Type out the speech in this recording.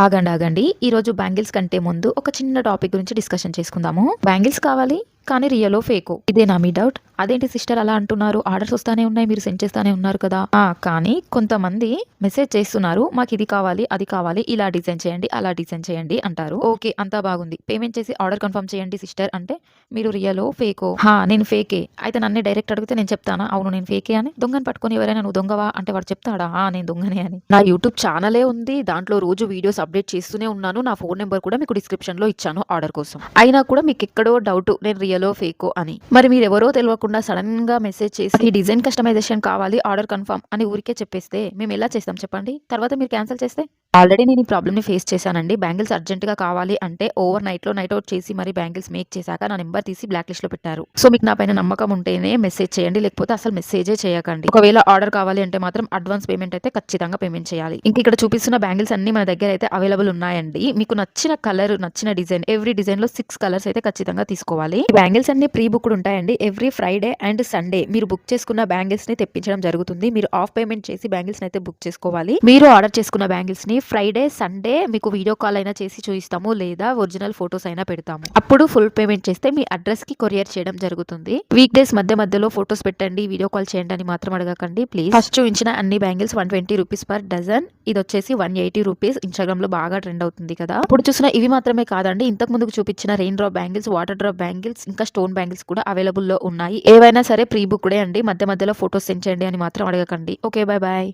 ఆగండి ఆగండి. ఈరోజు బ్యాంగిల్స్ కంటే ముందు ఒక చిన్న టాపిక్ గురించి డిస్కషన్ చేసుకుందాము. బ్యాంగిల్స్ కావాలి కానీ రియలో ఫేకో ఇదేనా మీ డౌట్? అదేంటి సిస్టర్ అలా అంటున్నారు? ఆర్డర్స్ వస్తానే ఉన్నాయి, మీరు సెండ్ చేస్తానే ఉన్నారు కదా. కానీ కొంతమంది మెసేజ్ చేస్తున్నారు, మాకు ఇది కావాలి అది కావాలి, ఇలా డిజైన్ చేయండి అలా డిజైన్ చేయండి అంటారు. ఓకే, అంతా బాగుంది. పేమెంట్ చేసి ఆర్డర్ కన్ఫర్మ్ చేయండి సిస్టర్ అంటే మీరు రియలో ఫేకో. నేను ఫేకే అయితే నన్నే డైరెక్ట్ అడిగితే నేను చెప్తానా అవును నేను ఫేకే అని? దొంగని పట్టుకొని ఎవరైనా నువ్వు దొంగవా అంటే వాడు చెప్తాడా నేను దొంగనే అని? నా యూట్యూబ్ ఛానలే ఉంది, దాంట్లో రోజు వీడియోస్ అప్డేట్ చేస్తూనే ఉన్నాను. నా ఫోన్ నెంబర్ కూడా మీకు డిస్క్రిప్షన్ లో ఇచ్చాను ఆర్డర్ కోసం. అయినా కూడా మీకు ఎక్కడో డౌట్ నేను రియలో ఫేకో అని. మరి మీరు ఎవరో తెలియకుండా సడన్ గా మెసేజ్ చేసి ఈ డిజైన్ కస్టమైజేషన్ కావాలి ఆర్డర్ కన్ఫర్మ్ అని ఊరికే చెప్పేస్తే మేము ఎలా చేస్తాం చెప్పండి? తర్వాత మీరు క్యాన్సిల్ చేస్తే? ఆల్రెడీ నేను ఈ ప్రాబ్లమ్ ని ఫేస్ చేశానండి. బ్యాంగిల్స్ అర్జెంట్ గా కావాలి అంటే ఓవర్ నైట్ అవుట్ చేసి మరి బ్యాంగిల్స్ మేక్ చేశాక నా నెంబర్ తీసి బ్లాక్ లిస్ట్ లో పెట్టారు. సో మీకు నా పైన నమ్మకం ఉంటేనే మెసేజ్ చేయండి, లేకపోతే అసలు మెసేజే చేయకండి. ఒకవేళ ఆర్డర్ కావాలి అంటే మాత్రం అడ్వాన్స్ పేమెంట్ అయితే ఖచ్చితంగా పేమెంట్ చేయాలి. ఇంక ఇక్కడ చూపిస్తున్న బ్యాంగిల్స్ అన్ని మన దగ్గర అయితే అవైలబుల్ ఉన్నాయండి. మీకు నచ్చిన కలర్, నచ్చిన డిజైన్, ఎవ్రీ డిజైన్ లో 6 కలర్స్ అయితే ఖచ్చితంగా తీసుకోవాలి. ఈ బ్యాంగిల్స్ అన్ని ప్రీ బుక్డ్ ఉంటాయండి. ఎవ్రీ ఫ్రైడే అండ్ సండే మీరు బుక్ చేసుకున్న బ్యాంగిల్స్ ని తెప్పించడం జరుగుతుంది. మీరు ఆఫ్ పేమెంట్ చేసి బ్యాంగిల్స్ అయితే బుక్ చేసుకోవాలి. మీరు ఆర్డర్ చేసుకున్న బ్యాంగిల్స్ ని ఫ్రైడే సండే మీకు వీడియో కాల్ అయినా చేసి చూపిస్తాము, లేదా ఒరిజినల్ ఫొటోస్ అయినా పెడతాము. అప్పుడు ఫుల్ పేమెంట్ చేస్తే మీ అడ్రస్ కి కొరియర్ చేయడం జరుగుతుంది. వీక్ డేస్ మధ్యలో ఫొటోస్ పెట్టండి, వీడియో కాల్ చేయండి అని మాత్రం అడగకండి ప్లీజ్. ఫస్ట్ చూపించిన అన్ని బ్యాంగిల్స్ 120 రూపీస్ పర్ డజన్. ఇది వచ్చేసి 180 రూపీస్. ఇన్స్టాగ్రామ్ లో బాగా ట్రెండ్ అవుతుంది కదా. ఇప్పుడు చూసిన ఇవి మాత్రమే కాదండి, ఇంతకు ముందుకు చూపించిన rain drop bangles, water drop bangles, ఇంకా స్టోన్ బ్యాంగిల్స్ కూడా అవైలబుల్ లో ఉన్నాయి. ఏవైనా సరే ప్రీ బుక్డే అండి. మధ్యలో ఫొటోస్ సెండ్ చేయండి అని మాత్రం అడగకండి. Okay, bye bye.